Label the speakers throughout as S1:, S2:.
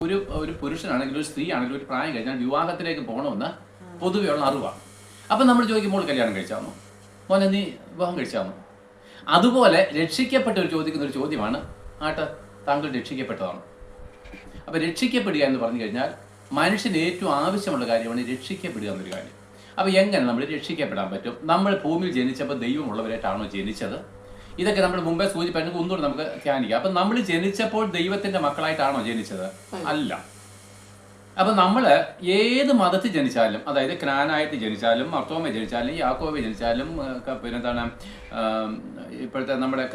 S1: ഒരു പുരുഷനാണെങ്കിലും ഒരു സ്ത്രീ ആണെങ്കിലും ഒരു പ്രായം കഴിഞ്ഞാൽ വിവാഹത്തിലേക്ക് പോകണമെന്ന് പൊതുവെയുള്ള അറിവാണ്. അപ്പം നമ്മൾ ചോദിക്കുമ്പോൾ കല്യാണം കഴിച്ചാന്നോ, മോനെ നീ വിവാഹം കഴിച്ചാന്നോ? അതുപോലെ രക്ഷിക്കപ്പെട്ടവർ ചോദിക്കുന്ന ഒരു ചോദ്യമാണ്, താങ്കൾ രക്ഷിക്കപ്പെട്ടതാണ്. അപ്പം രക്ഷിക്കപ്പെടുക എന്ന് പറഞ്ഞു കഴിഞ്ഞാൽ മനുഷ്യന് ഏറ്റവും ആവശ്യമുള്ള കാര്യമാണ് രക്ഷിക്കപ്പെടുക എന്നൊരു കാര്യം. അപ്പോൾ എങ്ങനെ നമ്മൾ രക്ഷിക്കപ്പെടാൻ പറ്റും? നമ്മൾ ഭൂമിയിൽ ജനിച്ചപ്പോൾ ദൈവമുള്ളവരായിട്ടാണോ ജനിച്ചത്? ഇതൊക്കെ നമ്മൾ മുമ്പേ സൂചിപ്പിച്ചു, ഒന്നുകൂടെ നമുക്ക് ധ്യാനിക്കാം. അപ്പം നമ്മൾ ജനിച്ചപ്പോൾ ദൈവത്തിന്റെ മക്കളായിട്ടാണോ ജനിച്ചത്? അല്ല. അപ്പം നമ്മൾ ഏത് മതത്തിൽ ജനിച്ചാലും, അതായത് ക്നാനായിട്ട് ജനിച്ചാലും, മർത്തോമ ജനിച്ചാലും, യാക്കോബ ജനിച്ചാലും, പിന്നെന്താണ് ഇപ്പോഴത്തെ നമ്മുടെ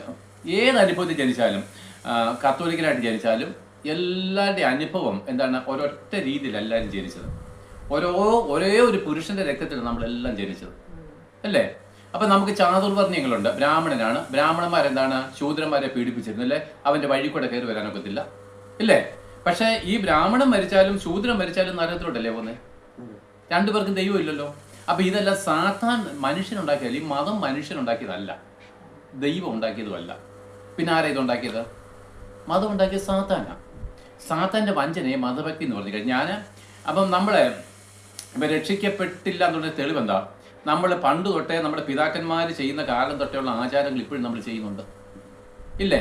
S1: ഏത് അനുഭവത്തിൽ ജനിച്ചാലും, കത്തോലിക്കനായിട്ട് ജനിച്ചാലും, എല്ലാവരുടെ അനുഭവം എന്താണ്? ഒരൊറ്റ രീതിയിൽ എല്ലാവരും ജനിച്ചത്. ഒരേ ഒരു പുരുഷന്റെ രക്തത്തിൽ നമ്മളെല്ലാം ജനിച്ചത്, അല്ലേ? അപ്പൊ നമുക്ക് ചാതുർവർണ്ണയങ്ങളുണ്ട്. ബ്രാഹ്മണനാണ്, ബ്രാഹ്മണന്മാരെന്താണ്? ശൂദ്രന്മാരെ പീഡിപ്പിച്ചിരുന്നു, അല്ലേ? അവന്റെ വഴി കൂടെ കയറി വരാനൊക്കത്തില്ല, ഇല്ലേ? പക്ഷെ ഈ ബ്രാഹ്മണൻ മരിച്ചാലും ശൂദ്രൻ മരിച്ചാലും നരകത്തിലോട്ടല്ലേ പോകുന്നത്? രണ്ടുപേർക്കും ദൈവം ഇല്ലല്ലോ. അപ്പൊ ഇതെല്ലാം സാത്താൻ മനുഷ്യനുണ്ടാക്കിയതല്ല, ഈ മതം മനുഷ്യനുണ്ടാക്കിയതല്ല, ദൈവം ഉണ്ടാക്കിയതുമല്ല. പിന്നെ ആരാ ഇതുണ്ടാക്കിയത്? മതം ഉണ്ടാക്കിയത് സാത്താനാ. സാത്താന്റെ വഞ്ചനയെ മതഭക്തി എന്ന് പറഞ്ഞു കഴിഞ്ഞാൽ അപ്പം നമ്മളെ ഇപ്പം രക്ഷിക്കപ്പെട്ടില്ല എന്നുള്ള തെളിവെന്താ? നമ്മൾ പണ്ട് തൊട്ടേ നമ്മുടെ പിതാക്കന്മാർ ചെയ്യുന്ന കാലം തൊട്ടേയുള്ള ആചാരങ്ങൾ ഇപ്പോഴും നമ്മൾ ചെയ്യുന്നുണ്ട്, ഇല്ലേ?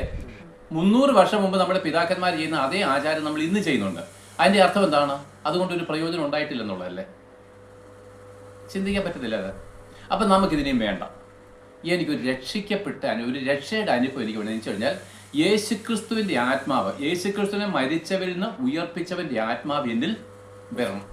S1: 300 വർഷം മുമ്പ് നമ്മുടെ പിതാക്കന്മാർ ചെയ്യുന്ന അതേ ആചാരം നമ്മൾ ഇന്ന് ചെയ്യുന്നുണ്ട്. അതിന്റെ അർത്ഥം എന്താണ്? അതുകൊണ്ടൊരു പ്രയോജനം ഉണ്ടായിട്ടില്ലെന്നുള്ളതല്ലേ? ചിന്തിക്കാൻ പറ്റത്തില്ല അത്. അപ്പം നമുക്കിതിനെയും വേണ്ട. എനിക്കൊരു രക്ഷിക്കപ്പെട്ട ഒരു രക്ഷയുടെ അനുഭവം എനിക്ക് വേണമെന്ന് വെച്ച് കഴിഞ്ഞാൽ യേശുക്രിസ്തുവിന്റെ ആത്മാവ്, യേശുക്രിസ്തുവിനെ മരിച്ചവരിൽ നിന്ന് ഉയർപ്പിച്ചവന്റെ ആത്മാവ് എന്നിൽ വരണം.